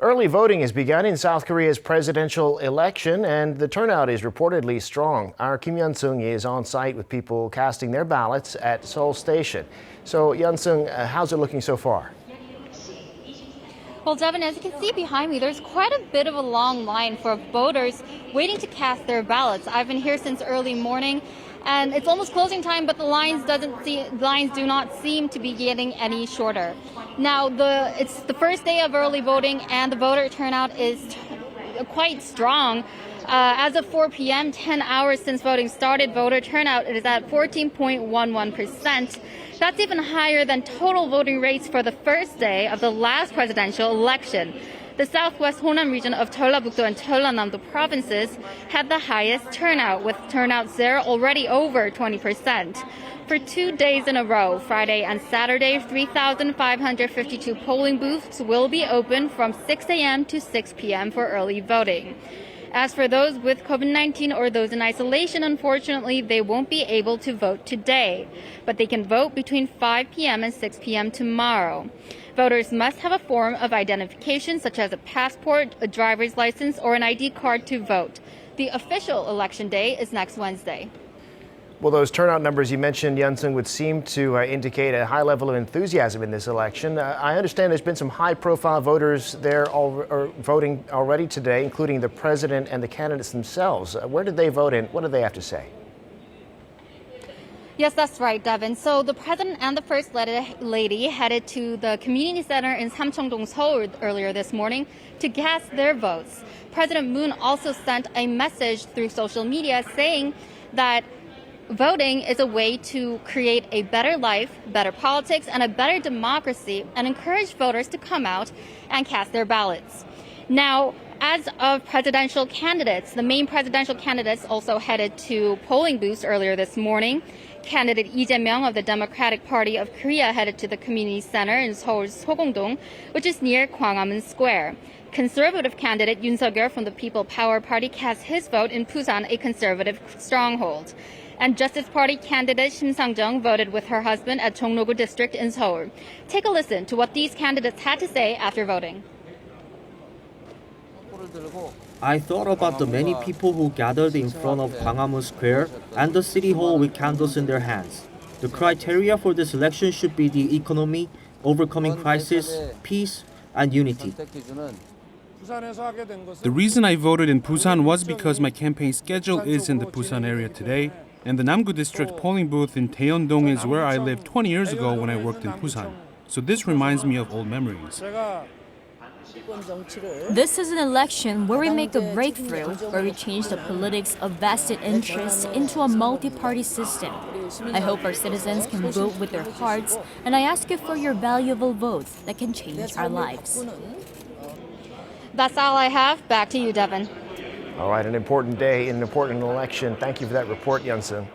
Early voting has begun in South Korea's presidential election, and the turnout is reportedly strong. Our Kim Yeon-seung is on site with people casting their ballots at Seoul Station. So, Yeon-seung, how's it looking so far? Well, Devin, as you can see behind me, there's quite a bit of a long line for voters waiting to cast their ballots. I've been here since early morning, and it's almost closing time, but the lines do not seem to be getting any shorter. Now, it's the first day of early voting, and the voter turnout is quite strong. As of 4 p.m., 10 hours since voting started, voter turnout is at 14.11%. That's even higher than total voting rates for the first day of the last presidential election. The southwest Honam region of Jeollabuk-do and Jeollanam-do provinces had the highest turnout, with turnouts there already over 20%. For 2 days in a row, Friday and Saturday, 3,552 polling booths will be open from 6 a.m. to 6 p.m. for early voting. As for those with COVID-19 or those in isolation, unfortunately, they won't be able to vote today, but they can vote between 5 p.m. and 6 p.m. tomorrow. Voters must have a form of identification, such as a passport, a driver's license, or an ID card to vote. The official election day is next Wednesday. Well, those turnout numbers you mentioned, Yeon-seung, would seem to indicate a high level of enthusiasm in this election. I understand there's been some high-profile voters there voting already today, including the president and the candidates themselves. Where did they vote and what did they have to say? Yes, that's right, Devin. So the president and the first lady headed to the community center in Samcheong-dong, Seoul earlier this morning to cast their votes. President Moon also sent a message through social media saying that voting is a way to create a better life, better politics, and a better democracy, and encourage voters to come out and cast their ballots. Now, as of presidential candidates, the main presidential candidates also headed to polling booths earlier this morning. Candidate Lee Jae-myung of the Democratic Party of Korea headed to the community center in Seoul's Sogong-dong, which is near Gwanghwamun Square. Conservative candidate Yoon Suk-yeol from the People Power Party cast his vote in Busan, a conservative stronghold. And Justice Party candidate Kim Sang-jung voted with her husband at Jongno-gu District in Seoul. Take a listen to what these candidates had to say after voting. I thought about the many people who gathered in front of Gwanghwamun Square and the City Hall with candles in their hands. The criteria for this election should be the economy, overcoming crisis, peace, and unity. The reason I voted in Busan was because my campaign schedule is in the Busan area today, and the Namgu District polling booth in Taeyeon-dong is where I lived 20 years ago when I worked in Busan. So this reminds me of old memories. This is an election where we make a breakthrough, where we change the politics of vested interests into a multi-party system. I hope our citizens can vote with their hearts, and I ask you for your valuable votes that can change our lives. That's all I have. Back to you, Devin. All right, an important day in an important election. Thank you for that report, Yeon-seung.